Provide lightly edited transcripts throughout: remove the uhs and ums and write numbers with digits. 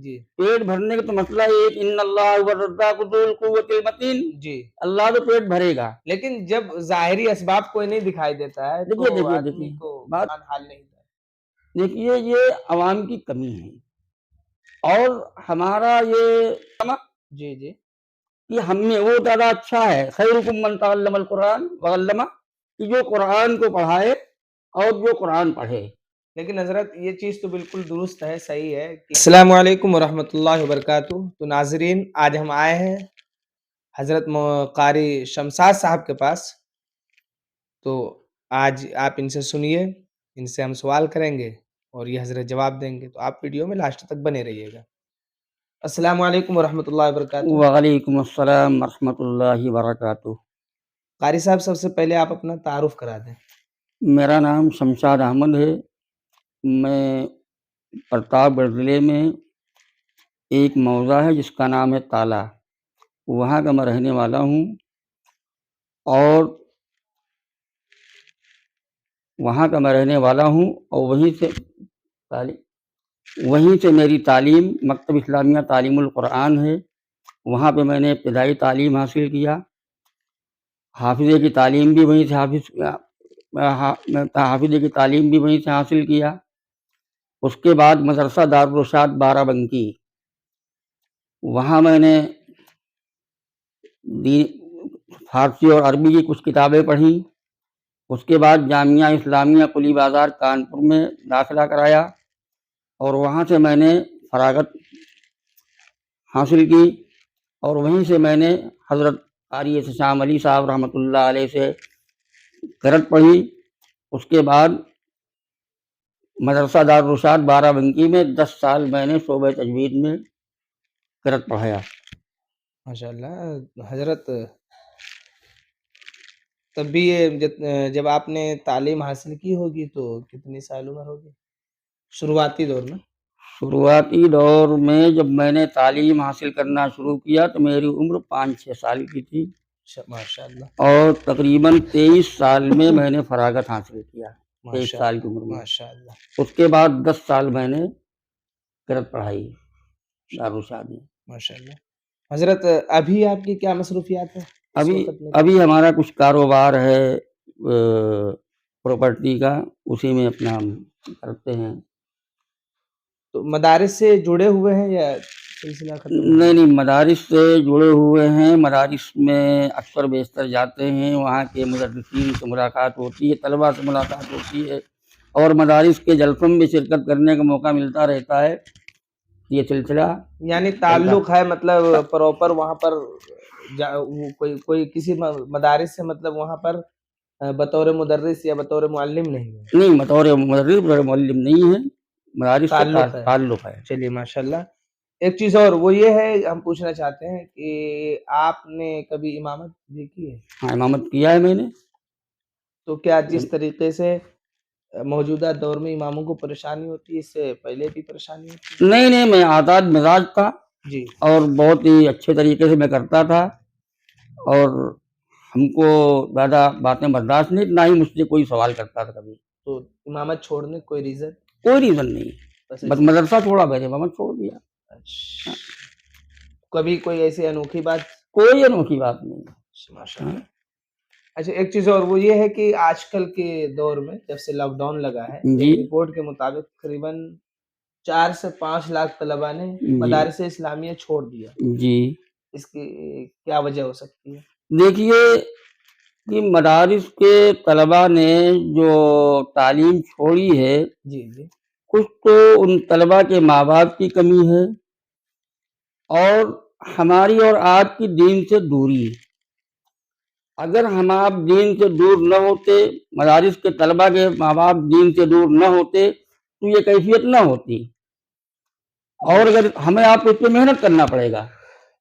جی پیٹ بھرنے کا تو مسئلہ ایک ان اللہ هو الرزاق ذو القوۃ المتین، جی، اللہ تو پیٹ بھرے گا۔ لیکن جب ظاہری اسباب کوئی نہیں دکھائی دیتا ہے تو دیکھیے آدمی کو بات، قرآن حال نہیں ہوتا۔ دیکھیے یہ عوام کی کمی ہے، اور ہمارا یہ جی جی کہ ہم میں وہ زیادہ اچھا ہے، خیرکم من تعلم القرآن وعلمہ، کہ جو قرآن کو پڑھائے اور جو قرآن پڑھے۔ لیکن حضرت یہ چیز تو بالکل درست ہے، صحیح ہے کہ السلام علیکم ورحمۃ اللہ وبرکاتہ۔ تو ناظرین، آج ہم آئے ہیں حضرت قاری شمشاد صاحب کے پاس، تو آج آپ ان سے سنیے، ان سے ہم سوال کریں گے اور یہ حضرت جواب دیں گے، تو آپ ویڈیو میں لاسٹ تک بنے رہیے گا۔ السلام علیکم ورحمۃ اللہ وبرکاتہ۔ وعلیکم السلام ورحمۃ اللہ وبرکاتہ۔ قاری صاحب، سب سے پہلے آپ اپنا تعارف کرا دیں۔ میرا نام شمشاد احمد ہے، میں پرتاپ گڑھ ضلع میں ایک موضع ہے جس کا نام ہے تالا، وہاں کا میں رہنے والا ہوں، اور وہیں سے میری تعلیم مکتب اسلامیہ تعلیم القرآن ہے، وہاں پہ میں نے ابتدائی تعلیم حاصل کیا، حافظے کی تعلیم بھی وہیں سے حافظے کی تعلیم بھی وہیں سے حاصل کیا۔ اس کے بعد مدرسہ دارالرشاد بارہ بنکی، وہاں میں نے فارسی اور عربی کی کچھ کتابیں پڑھیں۔ اس کے بعد جامعہ اسلامیہ قلی بازار کانپور میں داخلہ کرایا، اور وہاں سے میں نے فراغت حاصل کی، اور وہیں سے میں نے حضرت قاری احتشام علی صاحب رحمۃ اللہ علیہ سے قرأت پڑھی۔ اس کے بعد مدرسہ دارالرشاد بارہ بنکی میں 10 سال میں نے شعبہ تجوید میں قرأت پڑھایا۔ ماشاء اللہ حضرت، تب بھی یہ جب آپ نے تعلیم حاصل کی ہوگی تو کتنی سال عمر ہوگی شروعاتی دور میں؟ شروعاتی دور میں جب میں نے تعلیم حاصل کرنا شروع کیا تو میری عمر 5-6 سال کی تھی، ماشاء اللہ، اور تقریباً 23 سال میں میں نے فراغت حاصل کیا، 23 سال کی عمر میں۔ ماشاء اللہ، اس کے بعد 10 سال میں نے قرأت پڑھائی دارالرشاد میں۔ ماشاء اللہ۔ حضرت، ابھی آپ کی کیا مصروفیات ہیں اس وقت میں؟ ابھی ہمارا کچھ کاروبار ہے پراپرٹی کا، اسی میں اپنا کرتے ہیں۔ تو مدارس سے جڑے ہوئے ہیں یا سلسلہ ختم؟ نہیں، مدارس سے جڑے ہوئے ہیں، مدارس میں اکثر بیشتر جاتے ہیں، وہاں کے مدرسین سے ملاقات ہوتی ہے، طلباء سے ملاقات ہوتی ہے، اور مدارس کے جلسوں میں شرکت کرنے کا موقع ملتا رہتا ہے۔ یہ سلسلہ یعنی تعلق ہے، مطلب پراپر وہاں پر کوئی کسی مدارس سے مطلب وہاں پر بطور مدرس یا بطور معلم نہیں ہے؟ نہیں، بطور مدرس بطور معلم نہیں ہے، مدارس سے تعلق ہے۔ چلیے ماشاء اللہ۔ ایک چیز اور وہ یہ ہے، ہم پوچھنا چاہتے ہیں کہ آپ نے کبھی امامت بھی کی ہے؟ ہاں، امامت کیا ہے میں نے۔ تو کیا جس طریقے سے موجودہ دور میں اماموں کو پریشانی ہوتی ہے، اس سے پہلے بھی پریشانی ہوتی ہے؟ نہیں، میں آزاد مزاج تھا، جی، اور بہت ہی اچھے طریقے سے میں کرتا تھا، اور ہم کو زیادہ باتیں برداشت نہیں، نہ ہی مجھ سے کوئی سوال کرتا تھا کبھی۔ تو امامت چھوڑنے کوئی ریزن؟ کوئی ریزن نہیں، بس مدرسہ چھوڑا، میں نے امامت چھوڑ دیا۔ اچھا، کبھی کوئی ایسی انوکھی بات؟ کوئی انوکھی بات نہیں۔ ماشاء اللہ۔ اچھا، ایک چیز اور وہ یہ ہے کہ آج کل کے دور میں جب سے لاک ڈاؤن لگا ہے، ایک رپورٹ کے مطابق تقریباً 4 سے 5 لاکھ طلباء نے مدارس اسلامیہ چھوڑ دیا۔ جی، اس کی کیا وجہ ہو سکتی ہے؟ دیکھیے کہ مدارس کے طلباء نے جو تعلیم چھوڑی ہے، جی جی، کچھ تو ان طلباء کے ماں باپ کی کمی ہے، اور ہماری اور آپ کی دین سے دوری۔ اگر ہم آپ دین سے دور نہ ہوتے، مدارس کے طلباء کے ماں باپ دین سے دور نہ ہوتے، تو یہ کیفیت نہ ہوتی، اور اگر ہمیں آپ کو اس پہ محنت کرنا پڑے گا،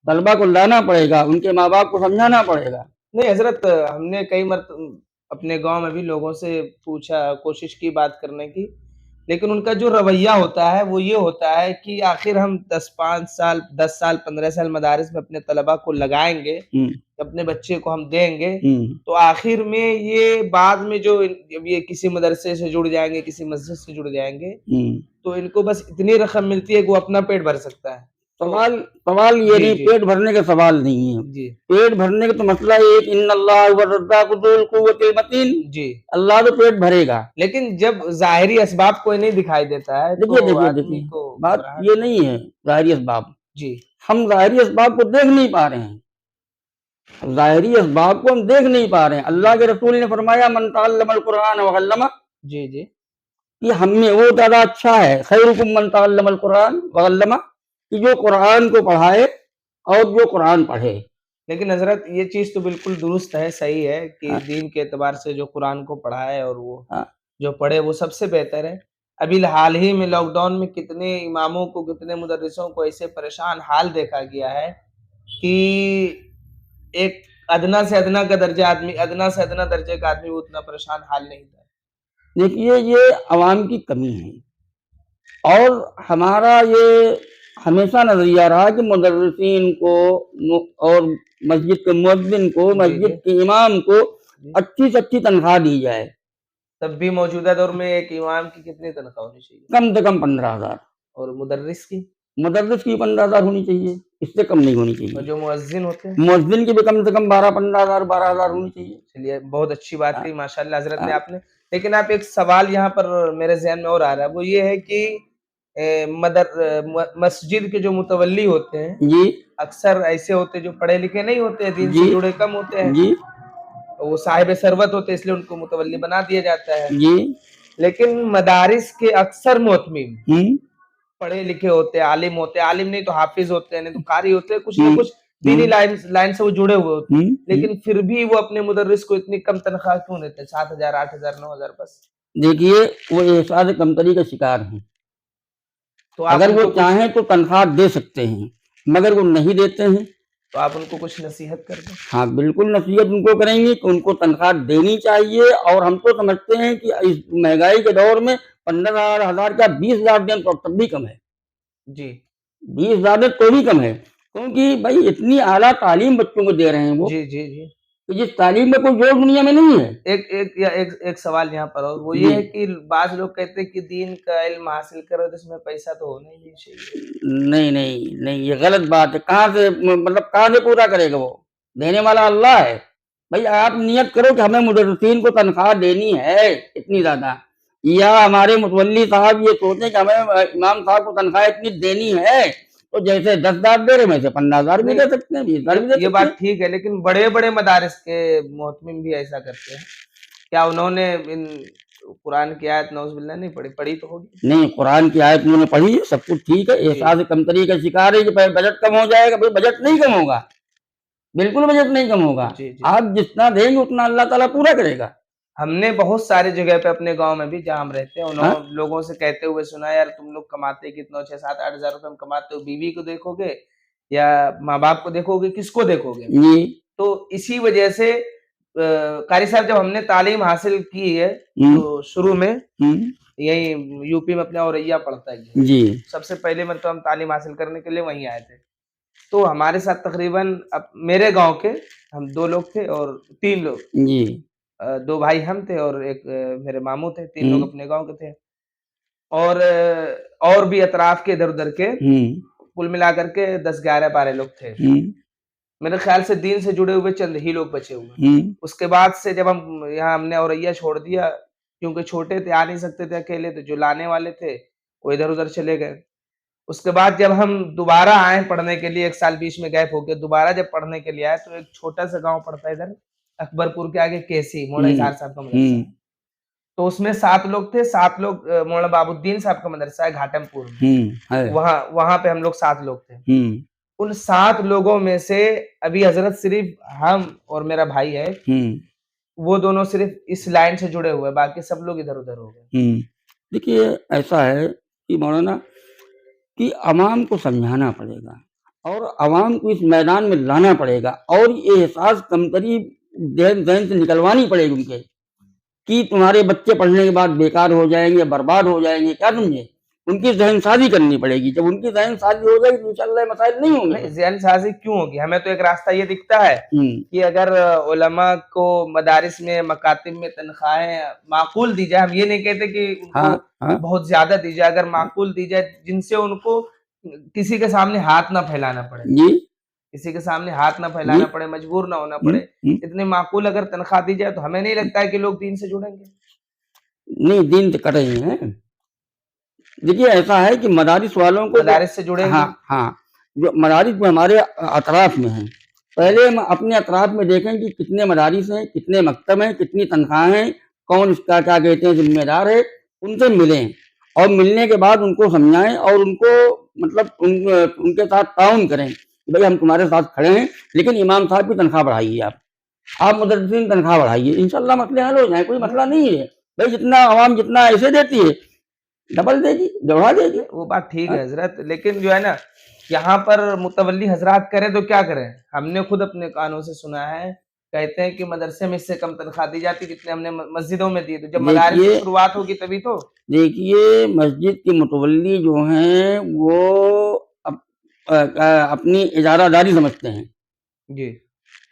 طلباء کو لانا پڑے گا، ان کے ماں باپ کو سمجھانا پڑے گا۔ نہیں حضرت، ہم نے کئی مرتبہ اپنے گاؤں میں بھی لوگوں سے پوچھا، کوشش کی بات کرنے کی، لیکن ان کا جو رویہ ہوتا ہے وہ یہ ہوتا ہے کہ آخر ہم 10 سال 15 سال مدارس میں اپنے طلباء کو لگائیں گے، اپنے بچے کو ہم دیں گے، تو آخر میں یہ بعد میں جو جب یہ کسی مدرسے سے جڑ جائیں گے، کسی مسجد سے جڑ جائیں گے، تو ان کو بس اتنی رقم ملتی ہے کہ وہ اپنا پیٹ بھر سکتا ہے۔ سوال یہ جی نہیں، جی پیٹ بھرنے کا سوال نہیں ہے، جی پیٹ بھرنے کا تو مسئلہ ایک ان اللہ هو الرزاق ذو القوۃ المتین، جی، اللہ تو پیٹ بھرے گا۔ لیکن جب ظاہری اسباب کوئی نہیں دکھائی دیتا ہے تو آدمی کو بات گھبراہٹ یہ نہیں ہے ظاہری اسباب، جی ہم ظاہری اسباب کو دیکھ نہیں پا رہے ہیں، ظاہری اسباب کو ہم دیکھ نہیں پا رہے ہیں۔ اللہ کے رسول نے فرمایا من تعلم القرآن وعلمہ، جی جی کہ ہم میں وہ زیادہ اچھا ہے خیرکم من تعلم القرآن وعلمہ، کہ جو قرآن کو پڑھائے اور جو قرآن پڑھے۔ لیکن حضرت یہ چیز تو بالکل درست ہے، صحیح ہے کہ دین کے اعتبار سے جو قرآن کو پڑھائے اور وہ جو پڑھے وہ سب سے بہتر ہے۔ ابھی حال ہی میں لاک ڈاؤن میں کتنے اماموں کو، کتنے مدرسوں کو ایسے پریشان حال دیکھا گیا ہے کہ ایک ادنا سے ادنا کا درجہ آدمی، ادنا سے ادنا درجے کا آدمی وہ اتنا پریشان حال نہیں تھا۔ دیکھیے یہ عوام کی کمی ہے، اور ہمارا یہ ہمیشہ نظریہ رہا کہ مدرسین کو اور مسجد کے مؤذن کو، مسجد کے امام کو اچھی سے اچھی تنخواہ دی جائے۔ تب بھی موجودہ دور میں ایک امام کی کتنی تنخواہ ہونی چاہیے؟ کم سے کم 15,000، اور مدرس کی 15,000 ہونی چاہیے، اس سے کم نہیں ہونی چاہیے۔ اور جو مؤذن ہوتے ہیں مؤذن کی بھی کم سے کم 12,000 ہونی چاہیے۔ چلیے بہت اچھی بات کہی ماشاءاللہ حضرت نے آپ نے، لیکن آپ ایک سوال یہاں پر میرے ذہن میں اور آ رہا ہے، وہ یہ ہے کہ مسجد کے جو متولی ہوتے ہیں جی اکثر ایسے ہوتے جو پڑھے لکھے نہیں ہوتے، دین سے جڑے کم ہوتے ہیں، جی وہ صاحب ثروت ہوتے اس لیے ان کو متولی بنا دیا جاتا ہے، جی لیکن مدارس کے اکثر محتمین پڑھے لکھے ہوتے، عالم ہوتے، عالم نہیں تو حافظ ہوتے ہیں، نہیں تو قاری ہوتے، کچھ نہ کچھ دینی لائن سے وہ جڑے ہوئے ہوتے ہیں، لیکن پھر بھی وہ اپنے مدرس کو اتنی کم تنخواہ کیوں دیتے ہیں؟ 7,000 8,000 9,000 بس۔ دیکھیے وہ احساس کمتری کا شکار ہیں، تو اگر وہ چاہیں تو تنخواہ دے سکتے ہیں، مگر وہ نہیں دیتے ہیں تو آپ ان کو کچھ نصیحت کر دیں۔ ہاں بالکل نصیحت ان کو کریں گے کہ ان کو تنخواہ دینی چاہیے، اور ہم تو سمجھتے ہیں کہ اس مہنگائی کے دور میں 15,000 کا 20,000 دیں تو تب بھی کم ہے، جی 20,000 تو بھی کم ہے، کیونکہ بھائی اتنی اعلیٰ تعلیم بچوں کو دے رہے ہیں وہ، جی جی جی جس تعلیم میں کوئی جوڑ دنیا میں نہیں ہے۔ ایک سوال یہاں پر اور وہ یہ ہے کہ بعض لوگ کہتے ہیں کہ دین کا علم حاصل کرو تو اس میں پیسہ تو ہونا ہی نہیں چاہیے۔ نہیں یہ غلط بات ہے، کہاں سے مطلب کہاں سے پورا کرے گا؟ وہ دینے والا اللہ ہے۔ بھائی آپ نیت کرو کہ ہمیں مدرسین کو تنخواہ دینی ہے اتنی زیادہ، یا ہمارے متولی صاحب یہ سوچیں کہ ہمیں امام صاحب کو تنخواہ اتنی دینی ہے، تو جیسے 10,000 دے رہے ویسے 15,000 بھی دے سکتے ہیں، 20,000 بھی دے سکتے ہیں۔ یہ بات ٹھیک ہے، لیکن بڑے بڑے مدارس کے محتمم بھی ایسا کرتے ہیں، کیا انہوں نے قرآن کی آیت نعوذ باللہ نہیں پڑھی تو ہوگی؟ نہیں، قرآن کی آیت انہوں نے پڑھی ہے، سب کچھ ٹھیک ہے، احساس کمتری کا شکار ہے کہ بجٹ کم ہو جائے گا، بھائی بجٹ نہیں کم ہوگا، بالکل بجٹ نہیں کم ہوگا، آپ جتنا دیں گے اتنا اللہ تعالیٰ پورا کرے گا۔ ہم نے بہت ساری جگہ پہ اپنے گاؤں میں بھی جہاں ہم رہتے ہیں انہوں لوگوں سے کہتے ہوئے سنا، یار تم لوگ کماتے کتنا، 6 7 8 ہزار روپے ہم کماتے ہو، بیوی کو دیکھو گے یا ماں باپ کو دیکھو گے، کس کو دیکھو گے؟ تو اسی وجہ سے قاری صاحب جب ہم نے تعلیم حاصل کی ہے تو شروع میں یہی یو پی میں اپنے اوریا پڑھتا ہے، سب سے پہلے مرتبہ ہم تعلیم حاصل کرنے کے لیے وہیں آئے تھے، تو ہمارے ساتھ تقریباً میرے گاؤں کے ہم 2 لوگ تھے اور 3 لوگ، 2 بھائی ہم تھے اور ایک میرے ماموں تھے، 3 لوگ اپنے گاؤں کے تھے، اور بھی اطراف کے ادھر ادھر کے کل ملا کر کے 10 11 12 لوگ تھے۔ میرے خیال سے دین سے جڑے ہوئے چند ہی لوگ بچے ہوئے۔ اس کے بعد سے جب ہم نے اوریا چھوڑ دیا، کیونکہ چھوٹے تھے، آ نہیں سکتے تھے اکیلے، تو جو لانے والے تھے وہ ادھر ادھر چلے گئے۔ اس کے بعد جب ہم دوبارہ آئے پڑھنے کے لیے، 1 سال بیچ میں گیپ ہو کے دوبارہ جب پڑھنے کے لیے آئے، تو ایک چھوٹا سا گاؤں پڑتا ہے ادھر اکبر پور کے آگے، کیسی مولانا اظہار صاحب کا مدرسہ، تو اس میں 7 لوگ تھے، 7 لوگ مولانا باب الدین صاحب کا مدرسہ ہے گھاٹم پور میں، وہاں پہ ہم لوگ 7 لوگ تھے۔ ان 7 لوگوں میں سے ابھی حضرت صرف ہم اور میرا بھائی ہے، وہ دونوں صرف اس لائن سے جڑے ہوئے، باقی سب لوگ ادھر ادھر ہو گئے۔ دیکھیے ایسا ہے کہ مولانا کہ عوام کو سمجھانا پڑے گا اور عوام کو اس میدان میں لانا پڑے گا، اور یہ احساس کمتری ذہن سے نکلوانی پڑے گی ان کے، کہ تمہارے بچے پڑھنے کے بعد بیکار ہو جائیں گے، برباد ہو جائیں گے، کیا سمجھے؟ ان کی ذہن سازی کرنی پڑے گی. جب ان کی ذہن سازی ہو جائے گی تو انشاءاللہ مسائل نہیں ہوں نہیں گے. ذہن سازی کیوں ہوگی؟ ہمیں تو ایک راستہ یہ دکھتا ہے کہ اگر علماء کو مدارس میں مکاتب میں تنخواہیں معقول دی جائے، ہم یہ نہیں کہتے کہ ان ہاں کو ہاں بہت زیادہ دی جائے، اگر معقول دی جائے جن سے ان کو کسی کے سامنے ہاتھ نہ پھیلانا پڑے، جی کسی کے سامنے ہاتھ نہ جی پھیلانا پڑے، مجبور نہ ہونا پڑے، ہوں. اتنے معقول اگر تنخواہ دی جائے تو ہمیں نہیں لگتا ہے کہ لوگ دین سے جڑیں گے. نہیں، دین تو کر رہے ہیں. دیکھیے ایسا ہے کہ مدارس والوں کو مدارس سے جڑیں ہاں گے. ہاں جو مدارس جو ہمارے اطراف میں ہیں، پہلے ہم اپنے اطراف میں دیکھیں کہ کتنے مدارس ہیں، کتنے مکتب ہیں، کتنی تنخواہیں ہیں، کون اس کا کیا کہتے ہیں ذمہ دار ہے، ان سے ملیں اور ملنے کے بعد ان کو سمجھائیں اور ان کو مطلب ان کے ساتھ تعاون کریں کہ بھائی ہم تمہارے ساتھ کھڑے ہیں، لیکن امام صاحب کی تنخواہ بڑھائیے، آپ مدرسین تنخواہ بڑھائیے، انشاءاللہ مسئلے حل ہو جائیں. کوئی مسئلہ نہیں ہے بھائی، جتنا عوام جتنا ایسے دیتی ہے ڈبل دے گی، دوڑا دے گی. وہ بات ٹھیک ہے حضرت، لیکن جو ہے نا یہاں پر متولی حضرات کریں تو کیا کریں؟ ہم نے خود اپنے کانوں سے سنا ہے، کہتے ہیں کہ مدرسے میں اس سے کم تنخواہ دی جاتی جتنے ہم نے مسجدوں میں دی. تو جب مدارس کی شروعات ہوگی تبھی تو. دیکھیے مسجد کے متولی جو ہیں وہ اپنی اجارہ داری سمجھتے ہیں، جی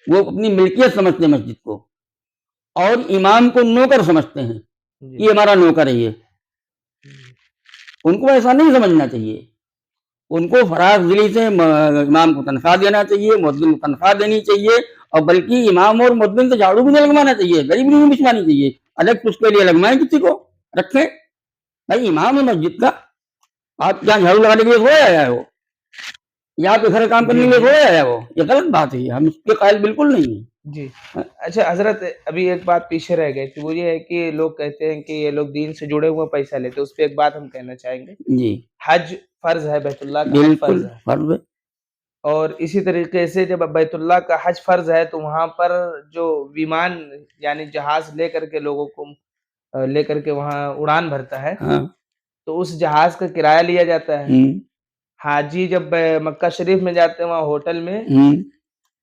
وہ اپنی ملکیت سمجھتے ہیں مسجد کو، اور امام کو نوکر سمجھتے ہیں جی یہ ہمارا نوکر ہے. یہ ان کو ایسا نہیں سمجھنا چاہیے. ان کو فراغ دلی سے امام کو تنخواہ دینا چاہیے، مؤذن کو تنخواہ دینی چاہیے، اور بلکہ امام اور مؤذن سے جھاڑو بھی نہیں لگوانا چاہیے، غریب نہیں بچھوانی چاہیے، الگ اس کے لیے لگوائیں، کسی کو رکھیں. بھائی امام ہے مسجد کا، آپ کیا جھاڑو لگانے کے لیے سویا آیا ہے وہ، یا آپ کے گھر کام کرنے کے لیے سویا آیا ہے وہ؟ یہ غلط بات ہے، ہم اس کے قائل بالکل نہیں ہیں. جی اچھا حضرت، ابھی ایک بات پیچھے رہ گئی تھی، وہ یہ ہے کہ لوگ کہتے ہیں کہ یہ لوگ دین سے جڑے ہوئے پیسہ لیتے، اس پہ ایک بات ہم کہنا چاہیں گے. جی حج فرض ہے، بیت اللہ کا حج بالکل فرض ہے، فرض ہے. اور اسی طریقے سے جب بیت اللہ کا حج فرض ہے تو وہاں پر جو ویمان یعنی جہاز لے کر کے لوگوں کو لے کر کے وہاں اڑان بھرتا ہے، ہاں تو اس جہاز کا کرایہ لیا جاتا ہے. حاجی جب مکہ شریف میں جاتے ہیں وہاں ہوٹل میں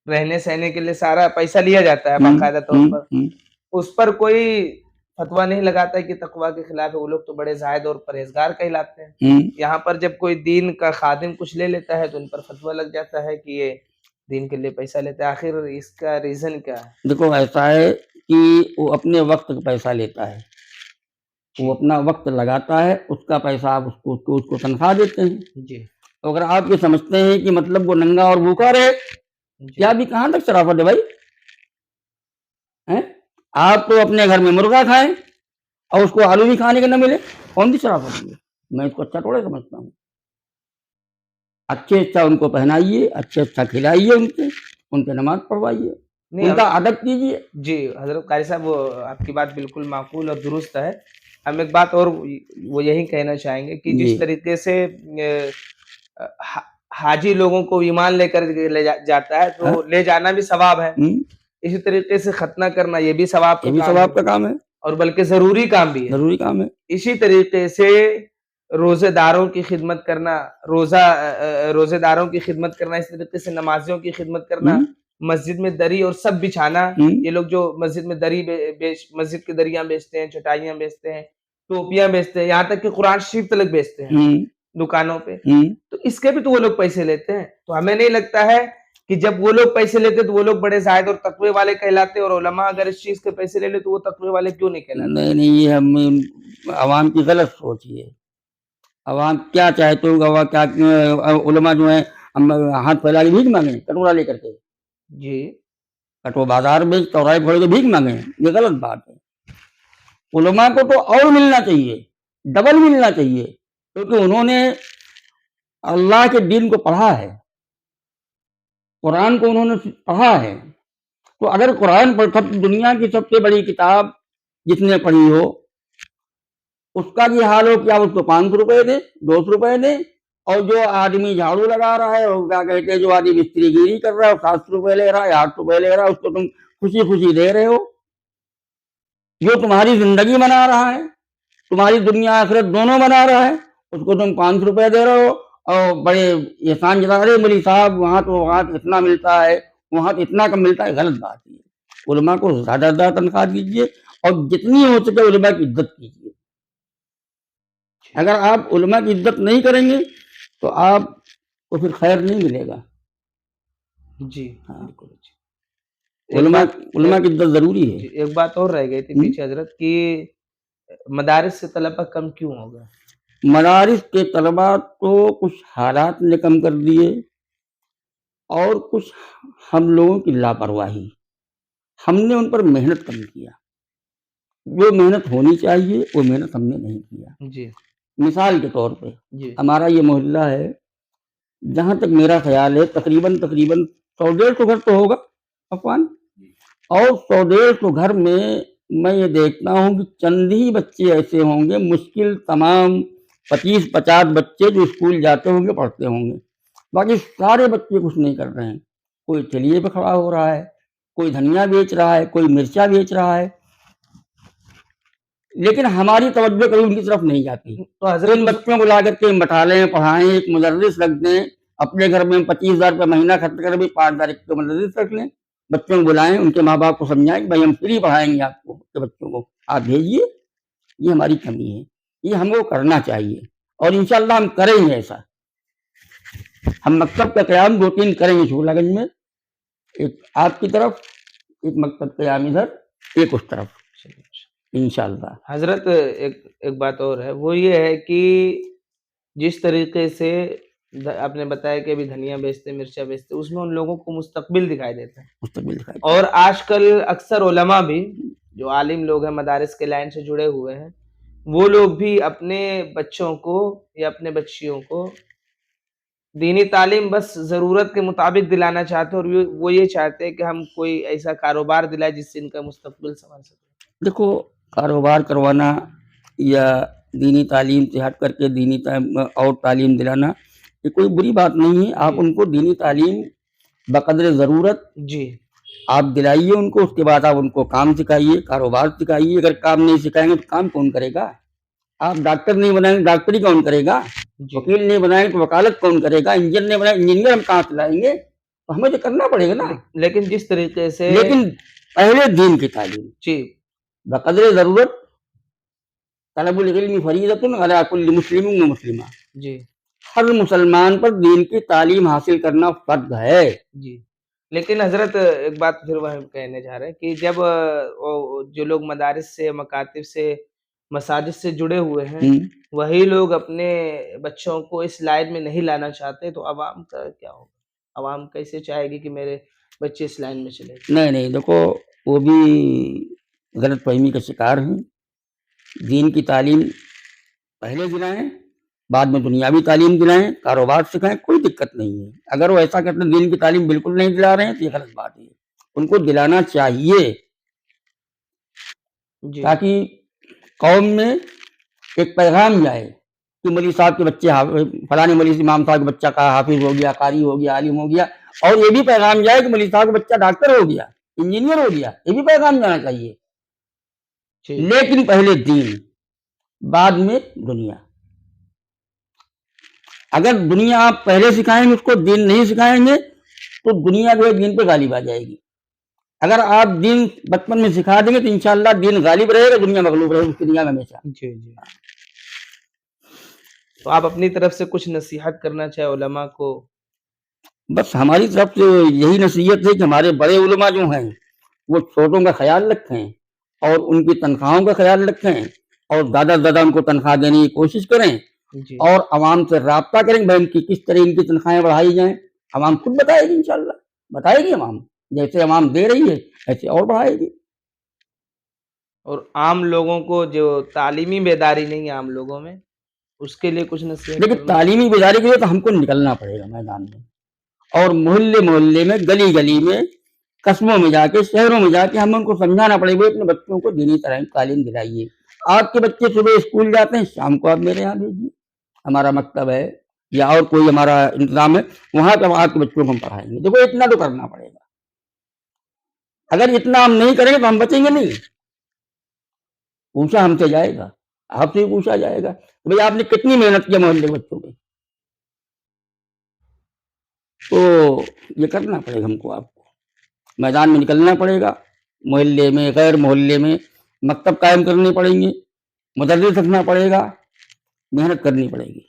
رہنے سہنے کے لیے سارا پیسہ لیا جاتا ہے باقاعدہ طور پر. اس پر کوئی فتویٰ نہیں لگاتا ہے کہ تقویٰ کے خلاف ہے، وہ لوگ تو بڑے زاہد اور پرہیزگار کہلاتے ہیں. یہاں پر جب کوئی دین کا خادم کچھ لے لیتا ہے تو ان پر فتویٰ لگ جاتا ہے کہ یہ دین کے لیے پیسہ لیتا ہے. آخر اس کا ریزن کیا ہے؟ دیکھو ایسا ہے کہ وہ اپنے وقت کا پیسہ لیتا ہے، وہ اپنا وقت لگاتا ہے، اس کا پیسہ آپ اس کو تنخواہ دیتے ہیں. جی اگر آپ یہ سمجھتے ہیں کہ مطلب وہ ننگا اور بھوکا رہے، کیا بھی کہاں تک شرافت ہے بھائی؟ آپ تو اپنے گھر میں مرغا کھائیں اور اس کو آلو بھی کھانے کے نہ ملے، کون سی شرافت ہے؟ میں اس کو اچھا تھوڑے سمجھتا ہوں. اچھا ان کو پہنائیے، اچھا کھلائیے، ان کے نماز پڑھوائیے، ان کا ادب کیجیے. جی حضرت قاری صاحب، وہ آپ کی بات بالکل معقول اور درست ہے. ہم ایک بات اور وہ یہی کہنا چاہیں گے کہ جس طریقے سے حاجی لوگوں کو ایمان لے کر لے جاتا ہے تو لے جانا بھی ثواب ہے، اسی طریقے سے ختنہ کرنا یہ بھی ثواب کا کام ہے، اور بلکہ ضروری کام بھی ہے. اسی طریقے سے روزے داروں کی خدمت کرنا، روزے داروں کی خدمت کرنا، اس طریقے سے نمازیوں کی خدمت کرنا، مسجد میں دری اور سب بچھانا. یہ لوگ جو مسجد میں مسجد کے دریاں بیچتے ہیں، چٹائیاں بیچتے ہیں، ٹوپیاں بیچتے ہیں، یہاں تک کہ قرآن شریف تلک بیچتے ہیں دکانوں پہ، تو اس کے بھی تو وہ لوگ پیسے لیتے ہیں. تو ہمیں نہیں لگتا ہے کہ جب وہ لوگ پیسے لیتے تو وہ لوگ بڑے زاہد اور تقوی والے کہلاتے، اور علماء اگر اس چیز کے پیسے لے لے تو وہ تقوی والے کیوں نہیں کہلاتے؟ نہیں، یہ ہم عوام کی غلط سوچ ہے. عوام کیا چاہتے ہوگا، کیا علماء جو ہیں ہاتھ پھیلا کے بھیک مانگیں کٹورا لے کر کے؟ جی کٹو بازار میں چوراہے پھوڑے کے بھیک مانگیں، یہ غلط بات ہے. علماء کو تو اور ملنا چاہیے، ڈبل ملنا چاہیے، کیونکہ انہوں نے اللہ کے دین کو پڑھا ہے، قرآن کو انہوں نے پڑھا ہے. تو اگر قرآن پر دنیا کی سب سے بڑی کتاب جس نے پڑھی ہو اس کا یہ حال ہو کہ آپ اس کو 500 روپے دیں، 200 روپے دیں، اور جو آدمی جھاڑو لگا رہا ہے اور کیا کہتے ہیں جو آدمی مستری گیری کر رہا ہے 700 روپے لے رہا ہے، 800 روپے لے رہا ہے، اس کو تم خوشی دے رہے ہو. جو تمہاری زندگی بنا رہا ہے، تمہاری دنیا آخرت دونوں بنا رہا ہے، اس کو تم 500 روپے دے رہے ہو اور بڑے احسان جتا رہے مولوی صاحب وہاں اتنا ملتا ہے، وہاں تو اتنا کم ملتا ہے. غلط بات ہے. علماء کو زیادہ تنخواہ دیجیے اور جتنی ہو سکے علماء کی عزت کیجیے. اگر آپ علماء کی عزت نہیں کریں گے تو آپ کو پھر خیر نہیں ملے گا. جی ہاں، بالکل. ایک بات علماء کی عزت ضروری ہے. جی ایک بات اور رہ گئی تھی پیچھے حضرت کہ مدارس سے طلبہ کم کیوں ہو گئے؟ مدارس کے طلباء تو کچھ حالات نے کم کر دیے اور کچھ ہم لوگوں کی لاپرواہی. ہم نے ان پر محنت کم کیا. جو محنت ہونی چاہیے وہ محنت ہم نے نہیں کیا. جی مثال کے طور پہ جی ہمارا یہ محلہ ہے، جہاں تک میرا خیال ہے تقریباً 100-150 گھر تو ہوگا افوان، اور 100-150 گھر میں یہ دیکھتا ہوں کہ چند ہی بچے ایسے ہوں گے، مشکل تمام 25-50 بچے جو اسکول جاتے ہوں گے پڑھتے ہوں گے. باقی سارے بچے کچھ نہیں کر رہے ہیں. کوئی ٹھیلے پہ کھڑا ہو رہا ہے، کوئی دھنیا بیچ رہا ہے، کوئی مرچا بیچ رہا ہے، لیکن ہماری توجہ کبھی ان کی طرف نہیں جاتی. تو حضرت ان بچوں کو لا کر کے بٹھالیں، پڑھائیں، ایک مدرس رکھ دیں. اپنے گھر میں 25,000 روپے مہینہ خرچ کر بھی 5,000 ایک مدرس رکھ لیں. بچوں کو بلائیں، ان کے ماں باپ کو سمجھائیں کہ بھائی ہم فری پڑھائیں گے آپ کو، کہ بچوں کو آپ بھیجیے. یہ ہماری کمی ہے، یہ ہم کو کرنا چاہیے اور انشاءاللہ ہم کریں گے. ایسا ہم مکتب کا قیام 2-3 کریں گے شولہ گنج میں، ایک آپ کی طرف، ایک مکتب قیام ادھر، ایک اس طرف، انشاءاللہ. حضرت ایک بات اور ہے، وہ یہ ہے کہ جس طریقے سے آپ نے بتایا کہ ابھی دھنیا بیچتے، مرچا بیچتے، اس میں ان لوگوں کو مستقبل دکھائی دیتا ہے. مستقبل دکھائی. اور آج کل اکثر علماء بھی جو عالم لوگ ہیں، مدارس کے لائن سے جڑے ہوئے ہیں، وہ لوگ بھی اپنے بچوں کو یا اپنے بچیوں کو دینی تعلیم بس ضرورت کے مطابق دلانا چاہتے ہیں، اور وہ یہ چاہتے ہیں کہ ہم کوئی ایسا کاروبار دلائے جس سے ان کا مستقبل سنور سکے. دیکھو، کاروبار کروانا یا دینی تعلیم سے ہٹ کر کے دینی اور تعلیم دلانا یہ کوئی بری بات نہیں ہے. آپ ان کو دینی تعلیم بقدر ضرورت جی آپ دلائیے ان کو. اس کے بعد آپ ان کو کام سکھائیے، کاروبار سکھائیے. اگر کام نہیں سکھائیں گے تو کام کون کرے گا؟ آپ ڈاکٹر نہیں بنائیں گے ڈاکٹری کون کرے گا؟ وکیل نہیں بنائیں گے تو وکالت کون کرے گا؟ انجینئر نہیں بنائیں انجینئر ہم کہاں سے لائیں گے؟ تو ہمیں تو کرنا پڑے گا نا. لیکن جس طریقے سے لیکن پہلے دین کی تعلیم جی بقدر ضرورت. طلب العلم فریضۃ علی کل مسلم و مسلمہ. جی ہر مسلمان پر دین کی تعلیم حاصل کرنا فرض ہے. جی لیکن حضرت ایک بات پھر وہ کہنے جا رہے ہیں کہ جب جو لوگ مدارس سے، مکاتب سے، مساجد سے جڑے ہوئے ہیں، وہی لوگ اپنے بچوں کو اس لائن میں نہیں لانا چاہتے، تو عوام کا کیا ہوگا؟ عوام کیسے چاہے گی کہ میرے بچے اس لائن میں چلے؟ نہیں دیکھو، وہ بھی غلط فہمی کا شکار ہیں. دین کی تعلیم پہلے دلائیں، بعد میں دنیاوی تعلیم دلائیں، کاروبار سکھائیں، کوئی دقت نہیں ہے. اگر وہ ایسا کرتے دین کی تعلیم بالکل نہیں دلا رہے ہیں تو یہ غلط بات ہے. ان کو دلانا چاہیے تاکہ قوم میں ایک پیغام جائے کہ مولوی صاحب کے بچے، فلاں مولوی امام صاحب کے بچہ کا حافظ ہو گیا، قاری ہو گیا، عالم ہو گیا. اور یہ بھی پیغام جائے کہ مولوی صاحب کا بچہ ڈاکٹر ہو گیا، انجینئر ہو گیا. یہ بھی پیغام جانا چاہیے. لیکن پہلے دین، بعد میں دنیا. اگر دنیا آپ پہلے سکھائیں گے اس کو، دین نہیں سکھائیں گے تو دنیا جو ہے دین پہ غالب آ جائے گی. اگر آپ دین بچپن میں سکھا دیں گے تو انشاءاللہ دین غالب رہے گا، دنیا مغلوب رہے گی اس کی دنیا میں ہمیشہ. جی تو آپ اپنی طرف سے کچھ نصیحت کرنا چاہے علماء کو؟ بس ہماری طرف سے یہی نصیحت ہے کہ ہمارے بڑے علماء جو ہیں وہ چھوٹوں کا خیال رکھیں اور ان کی تنخواہوں کا خیال رکھیں اور زیادہ سے زیادہ ان کو تنخواہ دینے کی کوشش کریں اور عوام سے رابطہ کریں کہ ان کی کس طرح ان کی تنخواہیں بڑھائی جائیں. عوام خود بتائے گی، انشاءاللہ بتائے گی. عوام جیسے عوام دے رہی ہے ایسے اور بڑھائے گی. اور عام لوگوں کو جو تعلیمی بیداری نہیں ہے عام لوگوں میں، اس کے لیے کچھ نصیحت؟ لیکن تعلیمی بیداری کے لیے تو ہم کو نکلنا پڑے گا میدان میں، اور محلے محلے میں، گلی گلی میں، قصبوں میں جا کے، شہروں میں جا کے ہم ان کو سمجھانا پڑے گا. اپنے بچوں کو دینی تعلیم دلائیے. آپ کے بچے صبح اسکول جاتے ہیں، شام کو آپ میرے یہاں بھیجیے. ہمارا مکتب ہے یا اور کوئی ہمارا انتظام ہے، وہاں پہ آپ کے بچوں کو ہم پڑھائیں گے. دیکھو اتنا تو کرنا پڑے گا. اگر اتنا ہم نہیں کریں گے تو ہم بچیں گے نہیں. پوچھا ہم سے جائے گا، آپ سے پوچھا جائے گا کہ بھائی آپ نے کتنی محنت کی محلے کے بچوں پہ. تو یہ کرنا پڑے گا ہم کو. آپ کو میدان میں نکلنا پڑے گا، محلے میں، غیر محلے میں. مکتب قائم کرنے پڑیں گے، مدرس رکھنا پڑے گا، محنت کرنی پڑے گی.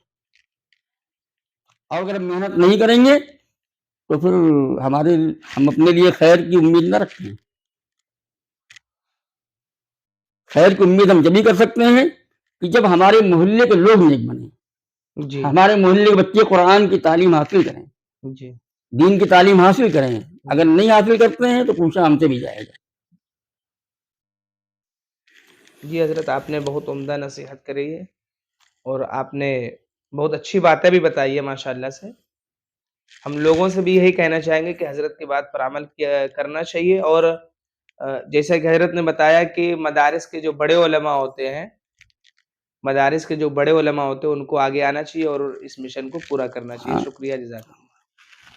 اور اگر ہم محنت نہیں کریں گے تو پھر ہم اپنے لیے خیر کی امید نہ رکھیں. خیر کی امید ہم جبھی کر سکتے ہیں کہ جب ہمارے محلے کے لوگ نیک بنیں، جی ہمارے محلے کے بچے قرآن کی تعلیم حاصل کریں، جی دین کی تعلیم حاصل کریں. اگر نہیں حاصل کرتے ہیں تو پوچھا ہم سے بھی جائے گا. جی حضرت، آپ نے بہت عمدہ نصیحت کری ہے اور آپ نے بہت اچھی باتیں بھی بتائی ہے ماشاءاللہ سے. ہم لوگوں سے بھی یہی کہنا چاہیں گے کہ حضرت کی بات پر عمل کرنا چاہیے. اور جیسا کہ حضرت نے بتایا کہ مدارس کے جو بڑے علماء ہوتے ہیں ان کو آگے آنا چاہیے اور اس مشن کو پورا کرنا چاہیے. ہاں شکریہ، جزاک اللہ.